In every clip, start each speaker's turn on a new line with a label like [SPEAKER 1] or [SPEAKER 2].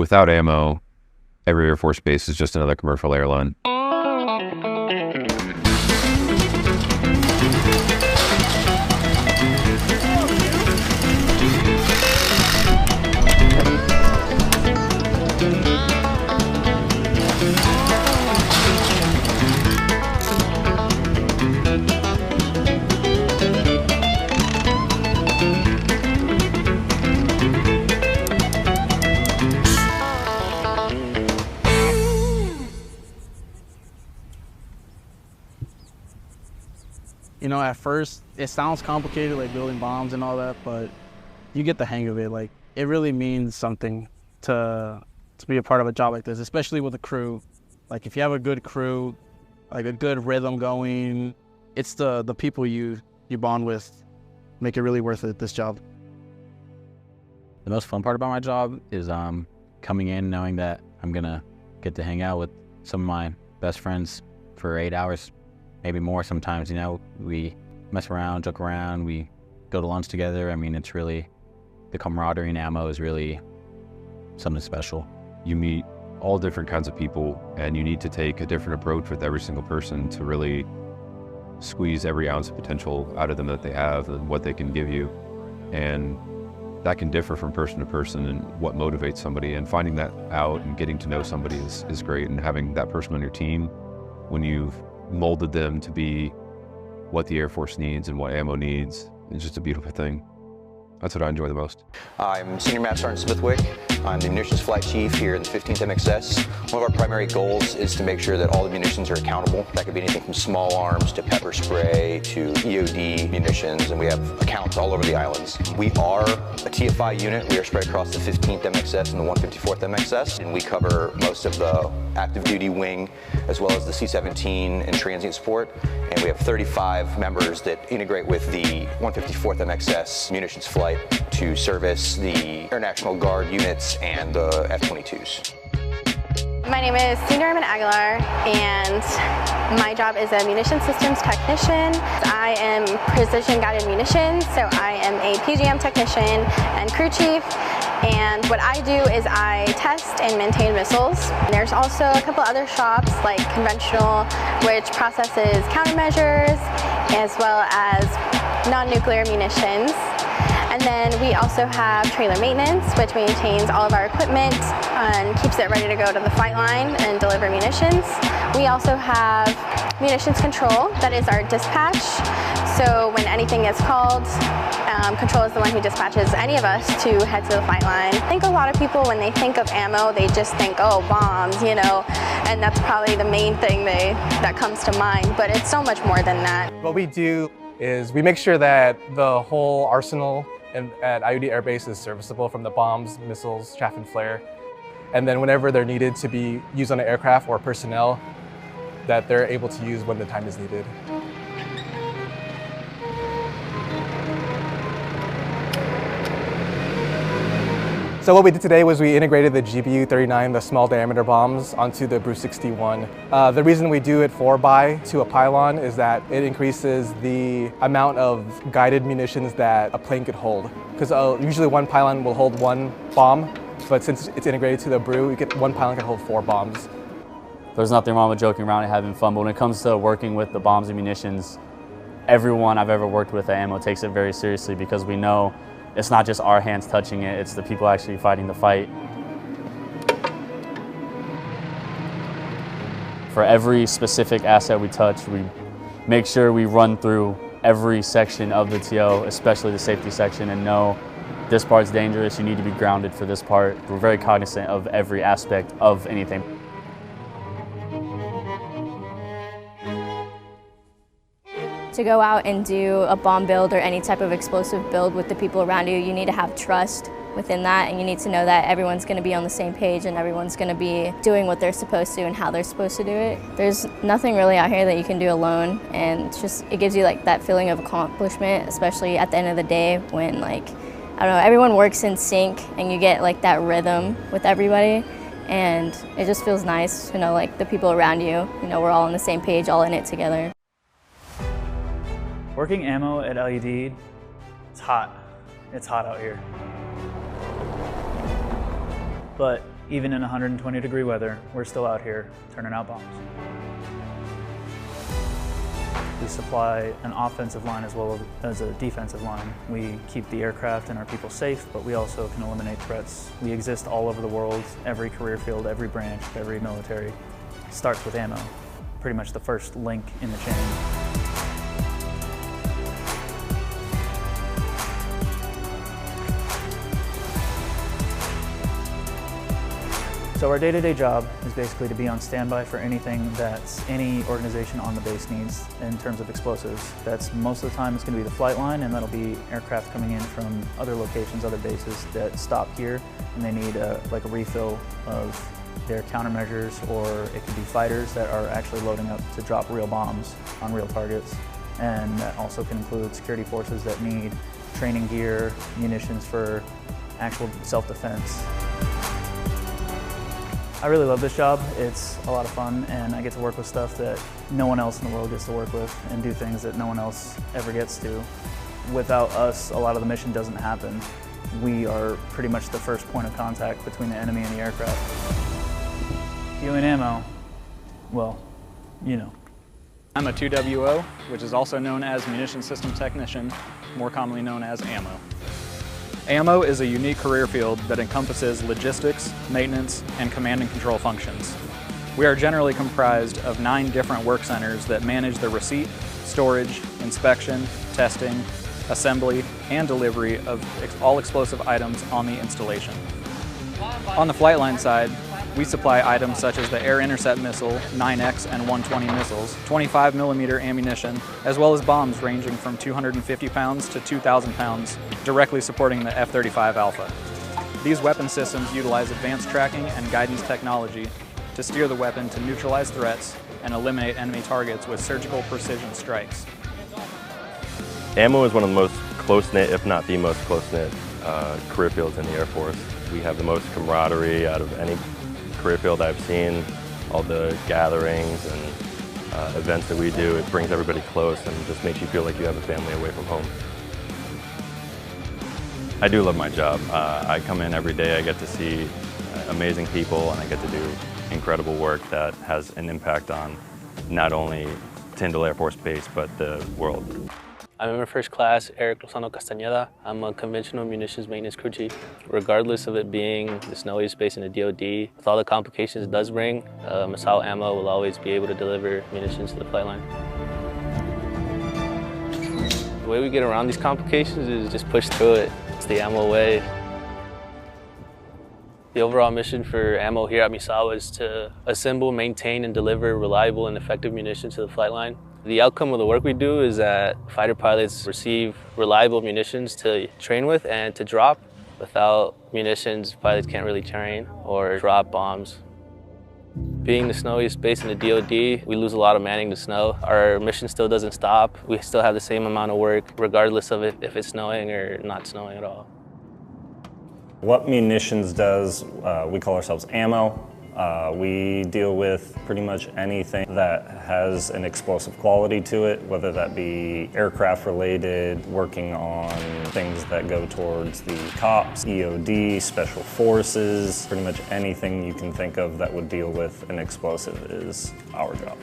[SPEAKER 1] without ammo, every Air Force base is just another commercial airline.
[SPEAKER 2] You know, at first, it sounds complicated, like building bombs and all that, but you get the hang of it. Like, it really means something to be a part of a job like this, especially with a crew. Like, if you have a good crew, like a good rhythm going, it's the people you bond with make it really worth it, this job.
[SPEAKER 3] The most fun part about my job is coming in knowing that I'm gonna get to hang out with some of my best friends for 8 hours. Maybe more sometimes, you know. We mess around, joke around, we go to lunch together. I mean, it's really, the camaraderie in ammo is really something special.
[SPEAKER 1] You meet all different kinds of people, and you need to take a different approach with every single person to really squeeze every ounce of potential out of them that they have and what they can give you. And that can differ from person to person and what motivates somebody, and finding that out and getting to know somebody is great, and having that person on your team when you've molded them to be what the Air Force needs and what ammo needs. It's just a beautiful thing. That's what I enjoy the most.
[SPEAKER 4] I'm Senior Master Sergeant Smithwick. I'm the Munitions Flight Chief here in the 15th MXS. One of our primary goals is to make sure that all the munitions are accountable. That could be anything from small arms to pepper spray to EOD munitions, and we have accounts all over the islands. We are a TFI unit. We are spread across the 15th MXS and the 154th MXS, and we cover most of the active duty wing as well as the C-17 and transient support. And we have 35 members that integrate with the 154th MXS munitions flight to service the Air National Guard units and the F-22s.
[SPEAKER 5] My name is Senior Airman Aguilar, and my job is a Munitions Systems technician. I am precision guided munitions, so I am a PGM technician and crew chief. And what I do is I test and maintain missiles. There's also a couple other shops like Conventional, which processes countermeasures, as well as non-nuclear munitions. And then we also have trailer maintenance, which maintains all of our equipment and keeps it ready to go to the fight line and deliver munitions. We also have munitions control, that is our dispatch. So when anything gets called, control is the one who dispatches any of us to head to the fight line. I think a lot of people, when they think of ammo, they just think, oh, bombs, you know, and that's probably the main thing that comes to mind, but it's so much more than that.
[SPEAKER 6] What we do is we make sure that the whole arsenal at Udeid Air Base is serviceable, from the bombs, missiles, chaff and flare. And then whenever they're needed to be used on an aircraft or personnel, that they're able to use when the time is needed. So what we did today was we integrated the GBU-39, the small diameter bombs, onto the Brew 61. The reason we do it 4x to a pylon is that it increases the amount of guided munitions that a plane could hold. Because usually one pylon will hold one bomb, but since it's integrated to the Brew, one pylon can hold 4 bombs.
[SPEAKER 7] There's nothing wrong with joking around and having fun, but when it comes to working with the bombs and munitions, everyone I've ever worked with at Ammo takes it very seriously, because we know it's not just our hands touching it, it's the people actually fighting the fight. For every specific asset we touch, we make sure we run through every section of the TO, especially the safety section, and know this part's dangerous, you need to be grounded for this part. We're very cognizant of every aspect of anything.
[SPEAKER 8] To go out and do a bomb build or any type of explosive build with the people around you, you need to have trust within that, and you need to know that everyone's going to be on the same page and everyone's going to be doing what they're supposed to and how they're supposed to do it. There's nothing really out here that you can do alone, and it gives you like that feeling of accomplishment, especially at the end of the day when, like, I don't know, everyone works in sync and you get like that rhythm with everybody, and it just feels nice to know like the people around you, we're all on the same page, all in it together.
[SPEAKER 9] Working ammo at Udeid, it's hot. It's hot out here. But Even in 120-degree weather, we're still out here turning out bombs. We supply an offensive line as well as a defensive line. We keep the aircraft and our people safe, but we also can eliminate threats. We exist all over the world. Every career field, every branch, every military starts with ammo. Pretty much the first link in the chain. So our day-to-day job is basically to be on standby for anything that any organization on the base needs in terms of explosives. That's most of the time it's going to be the flight line, and that'll be aircraft coming in from other locations, other bases that stop here, and they need like a refill of their countermeasures, or it could be fighters that are actually loading up to drop real bombs on real targets. And that also can include security forces that need training gear, munitions for actual self-defense. I really love this job. It's a lot of fun, and I get to work with stuff that no one else in the world gets to work with and do things that no one else ever gets to. Without us, a lot of the mission doesn't happen. We are pretty much the first point of contact between the enemy and the aircraft. Fuel and ammo, well, you know.
[SPEAKER 10] I'm a 2WO, which is also known as Munitions System Technician, more commonly known as AMMO. AMMO is a unique career field that encompasses logistics, maintenance, and command and control functions. We are generally comprised of 9 different work centers that manage the receipt, storage, inspection, testing, assembly, and delivery of all explosive items on the installation. On the flight line side, we supply items such as the Air Intercept Missile, 9X and 120 missiles, 25mm ammunition, as well as bombs ranging from 250 pounds to 2,000 pounds, directly supporting the F-35 Alpha. These weapon systems utilize advanced tracking and guidance technology to steer the weapon to neutralize threats and eliminate enemy targets with surgical precision strikes.
[SPEAKER 11] Ammo is one of the most close-knit, if not the most close-knit, career fields in the Air Force. We have the most camaraderie out of any career field I've seen. All the gatherings and events that we do, it brings everybody close and just makes you feel like you have a family away from home. I do love my job. I come in every day, I get to see amazing people, and I get to do incredible work that has an impact on not only Tyndall Air Force Base, but the world.
[SPEAKER 12] I'm in first class, Eric Lozano Castañeda. I'm a conventional munitions maintenance crew chief. Regardless of it being the snowiest base in the DoD, with all the complications it does bring, Masao Ammo will always be able to deliver munitions to the flight line. The way we get around these complications is just push through it. It's the ammo way. The overall mission for Ammo here at Misawa is to assemble, maintain, and deliver reliable and effective munitions to the flight line. The outcome of the work we do is that fighter pilots receive reliable munitions to train with and to drop. Without munitions, pilots can't really train or drop bombs. Being the snowiest base in the DoD, we lose a lot of manning to snow. Our mission still doesn't stop. We still have the same amount of work, regardless of if it's snowing or not snowing at all.
[SPEAKER 13] What munitions does, we call ourselves Ammo. We deal with pretty much anything that has an explosive quality to it, whether that be aircraft related, working on things that go towards the cops, EOD, special forces, pretty much anything you can think of that would deal with an explosive is our job.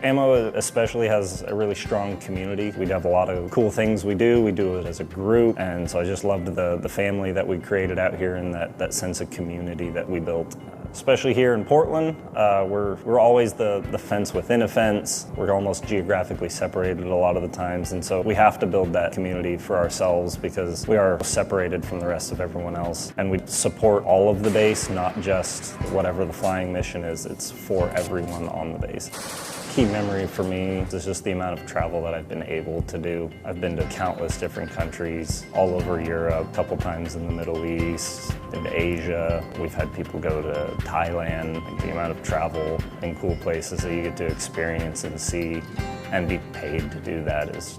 [SPEAKER 13] Ammo especially has a really strong community. We have a lot of cool things we do it as a group, and so I just loved the family that we created out here and that sense of community that we built. Especially here in Portland, we're always the fence within a fence. We're almost geographically separated a lot of the times, and so we have to build that community for ourselves because we are separated from the rest of everyone else. And we support all of the base, not just whatever the flying mission is. It's for everyone on the base. Key memory for me is just the amount of travel that I've been able to do. I've been to countless different countries, all over Europe, a couple times in the Middle East, into Asia. We've had people go to Thailand. The amount of travel and cool places that you get to experience and see and be paid to do that is,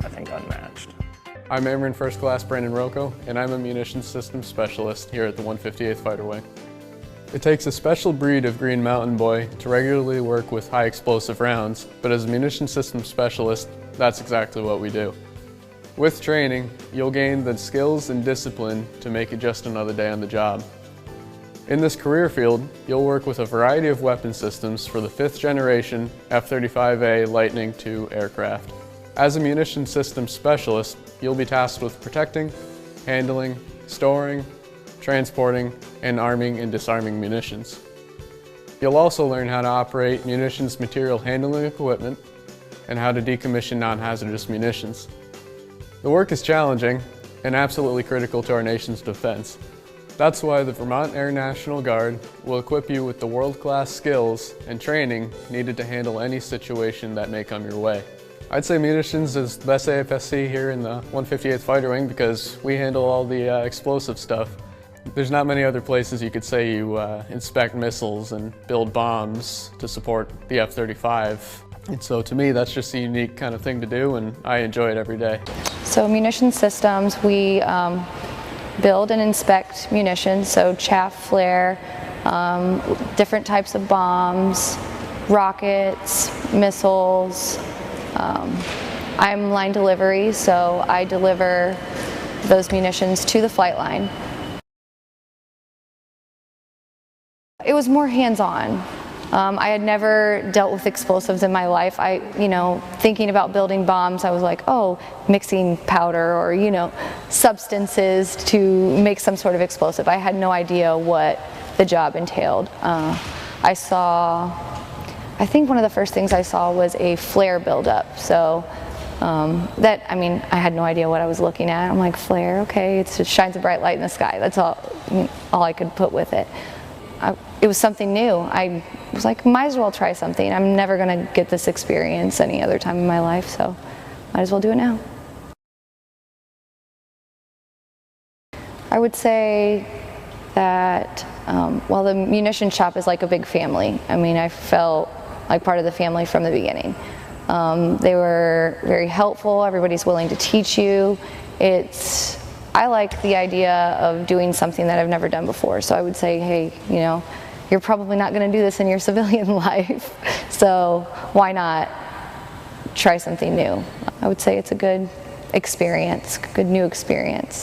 [SPEAKER 13] I think, unmatched.
[SPEAKER 14] I'm Airman First Class Brandon Rocco, and I'm a Munitions Systems Specialist here at the 158th Fighter Wing. It takes a special breed of Green Mountain Boy to regularly work with high explosive rounds, but as a Munitions Systems Specialist, that's exactly what we do. With training, you'll gain the skills and discipline to make it just another day on the job. In this career field, you'll work with a variety of weapon systems for the 5th generation F-35A Lightning II aircraft. As a munitions systems specialist, you'll be tasked with protecting, handling, storing, transporting, and arming and disarming munitions. You'll also learn how to operate munitions material handling equipment and how to decommission non-hazardous munitions. The work is challenging and absolutely critical to our nation's defense. That's why the Vermont Air National Guard will equip you with the world-class skills and training needed to handle any situation that may come your way. I'd say munitions is the best AFSC here in the 158th Fighter Wing because we handle all the explosive stuff. There's not many other places you could say you inspect missiles and build bombs to support the F-35. And so to me, that's just a unique kind of thing to do, and I enjoy it every day.
[SPEAKER 15] So Munitions Systems, we build and inspect munitions, so chaff, flare, different types of bombs, rockets, missiles. I'm line delivery, so I deliver those munitions to the flight line. It was more hands-on. I had never dealt with explosives in my life. Thinking about building bombs, I was like, oh, mixing powder or, substances to make some sort of explosive. I had no idea what the job entailed. I think one of the first things I saw was a flare buildup. So I had no idea what I was looking at. I'm like, flare, okay, it just shines a bright light in the sky. That's all I could put with it. It was something new. I was like, might as well try something. I'm never going to get this experience any other time in my life, so might as well do it now. I would say that, the munition shop is like a big family. I felt like part of the family from the beginning. They were very helpful. Everybody's willing to teach you. I like the idea of doing something that I've never done before. So I would say, hey, you're probably not going to do this in your civilian life. So why not try something new? I would say it's a good experience, good new experience.